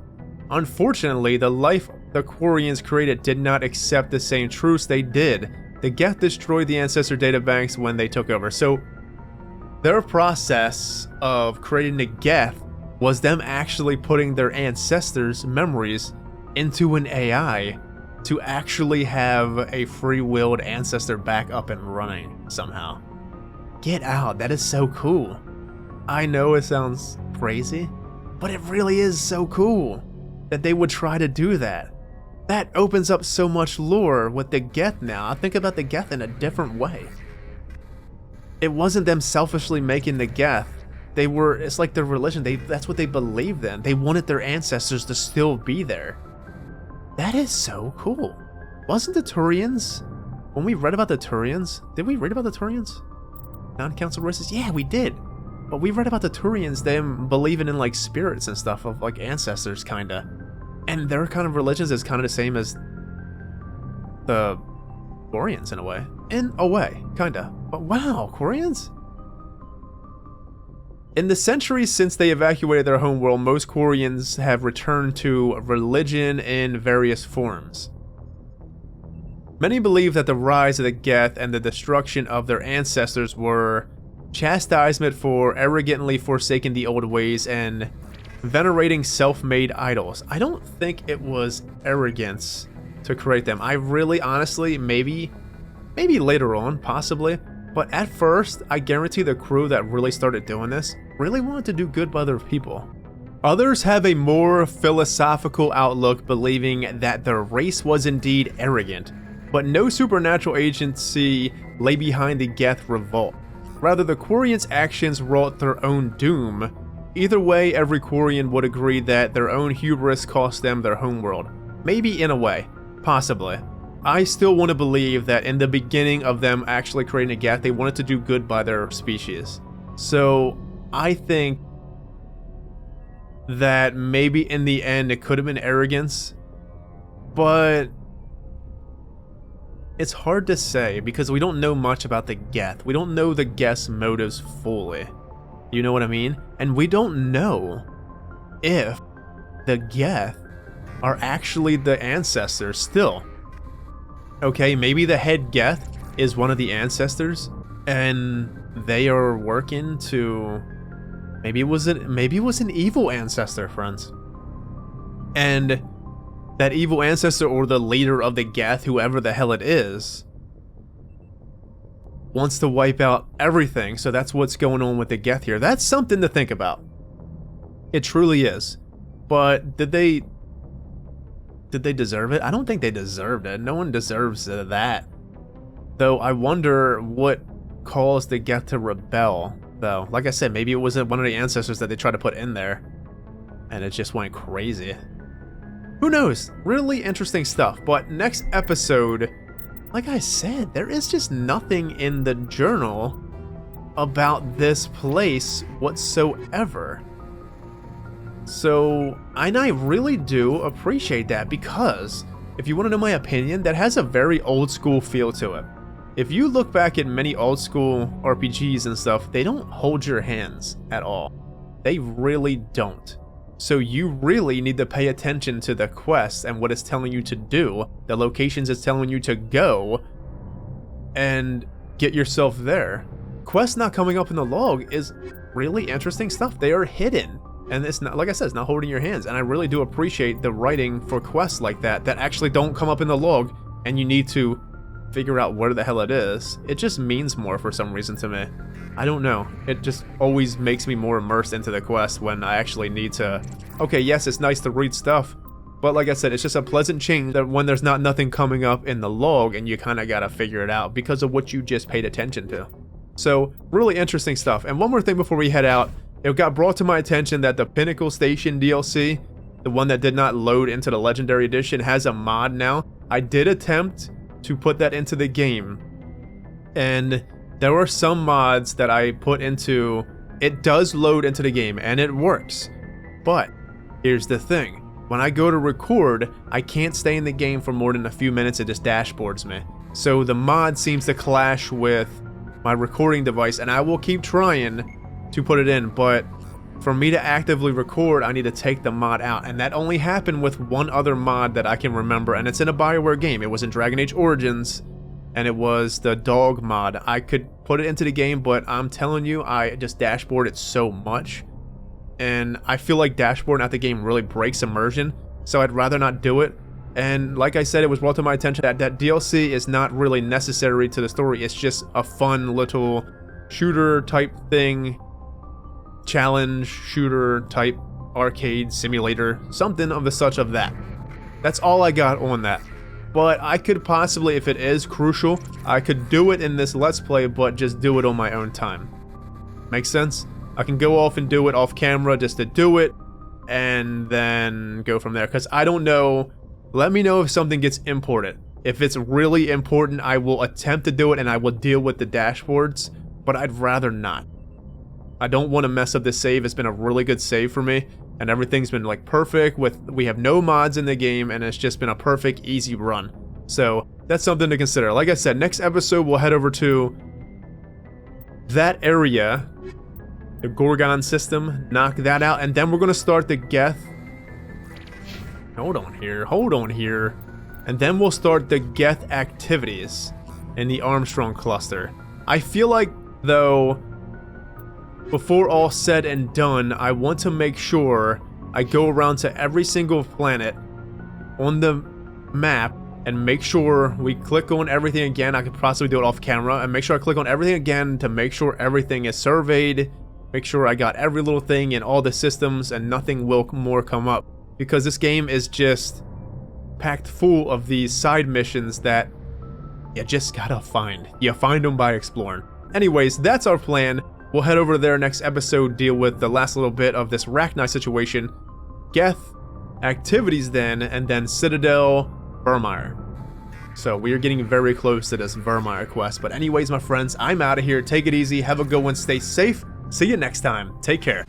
Unfortunately, the life the Quarians created did not accept the same truths they did. The Geth destroyed the ancestor databanks when they took over. So their process of creating the Geth was them actually putting their ancestors' memories into an AI to actually have a free-willed ancestor back up and running somehow. Get out, that is so cool. I know it sounds crazy, but it really is so cool that they would try to do that. That opens up so much lore with the Geth now. I think about the Geth in a different way. It wasn't them selfishly making the Geth. It's like their religion. That's what they believed in. They wanted their ancestors to still be there. That is so cool. Wasn't the Turians, when we read about the Turians, did we read about the Turians? Non-council races? Yeah, we did. But we read about the Turians, them believing in like spirits and stuff of like ancestors kinda. And their kind of religions is kind of the same as the Quarians in a way. In a way, kinda. But wow, Quarians? In the centuries since they evacuated their homeworld, most Quarians have returned to religion in various forms. Many believe that the rise of the Geth and the destruction of their ancestors were chastisement for arrogantly forsaking the old ways and venerating self-made idols. I don't think it was arrogance to create them. I really, honestly, maybe later on, possibly. But at first, I guarantee the crew that really started doing this really wanted to do good by their people. Others have a more philosophical outlook, believing that their race was indeed arrogant, but no supernatural agency lay behind the Geth revolt. Rather, the Quarians' actions wrought their own doom. Either way, every Quarian would agree that their own hubris cost them their homeworld. Maybe in a way. Possibly. I still want to believe that in the beginning of them actually creating a Geth, they wanted to do good by their species. So, I think that maybe in the end it could have been arrogance, but it's hard to say because we don't know much about the Geth. We don't know the Geth's motives fully. You know what I mean? And we don't know if the Geth are actually the ancestors still. Okay, maybe the head Geth is one of the ancestors and they are working to... Maybe it was an evil ancestor, friends. And that evil ancestor or the leader of the Geth, whoever the hell it is, wants to wipe out everything. So that's what's going on with the Geth here. That's something to think about. It truly is. But did they deserve it? I don't think they deserved it. No one deserves that. Though I wonder what caused the Geth to rebel. Though, like I said, maybe it wasn't one of the ancestors that they tried to put in there, and it just went crazy. Who knows? Really interesting stuff. But next episode, like I said, there is just nothing in the journal about this place whatsoever. So, and I really do appreciate that because, if you want to know my opinion, that has a very old school feel to it. If you look back at many old school RPGs and stuff, they don't hold your hands at all. They really don't. So you really need to pay attention to the quest and what it's telling you to do, the locations it's telling you to go, and get yourself there. Quests not coming up in the log is really interesting stuff. They are hidden. And it's not, like I said, it's not holding your hands. And I really do appreciate the writing for quests like that actually don't come up in the log and you need to figure out where the hell it is. It just means more for some reason to me. I don't know. It just always makes me more immersed into the quest when I actually need to... Okay, yes, it's nice to read stuff, but like I said, it's just a pleasant change that when there's nothing coming up in the log and you kind of gotta figure it out because of what you just paid attention to. So, really interesting stuff. And one more thing before we head out. It got brought to my attention that the Pinnacle Station DLC, the one that did not load into the Legendary Edition, has a mod now. I did attempt to put that into the game, and there were some mods that I put into. It does load into the game and it works, but here's the thing: when I go to record, I can't stay in the game for more than a few minutes. It just dashboards me. So the mod seems to clash with my recording device, and I will keep trying to put it in, but for me to actively record, I need to take the mod out, and that only happened with one other mod that I can remember, and it's in a BioWare game. It was in Dragon Age Origins, and it was the dog mod. I could put it into the game, but I'm telling you, I just dashboard it so much, and I feel like dashboarding out the game really breaks immersion, so I'd rather not do it. And like I said, it was brought to my attention that that DLC is not really necessary to the story. It's just a fun little shooter type thing, challenge shooter type arcade simulator, something of the such of that. That's all I got on that. But I could possibly, if it is crucial, I could do it in this Let's Play, but just do it on my own time. Make sense? I can go off and do it off camera just to do it, and then go from there. Because I don't know. Let me know if something gets imported. If it's really important, I will attempt to do it and I will deal with the dashboards, but I'd rather not. I don't want to mess up this save. It's been a really good save for me, and everything's been like perfect. We have no mods in the game, and it's just been a perfect, easy run. So that's something to consider. Like I said, next episode we'll head over to that area, the Gorgon system, knock that out, and then we're going to start the Geth. Hold on here. And then we'll start the Geth activities in the Armstrong cluster. I feel like, though, before all said and done, I want to make sure I go around to every single planet on the map and make sure we click on everything again. I could possibly do it off camera, and make sure I click on everything again to make sure everything is surveyed, make sure I got every little thing in all the systems and nothing will more come up, because this game is just packed full of these side missions that you just gotta find. You find them by exploring. Anyways, that's our plan. We'll head over there next episode, deal with the last little bit of this Rachni situation, Geth activities then, and then Citadel, Virmire. So we are getting very close to this Virmire quest. But anyways, my friends, I'm out of here. Take it easy. Have a good one. Stay safe. See you next time. Take care.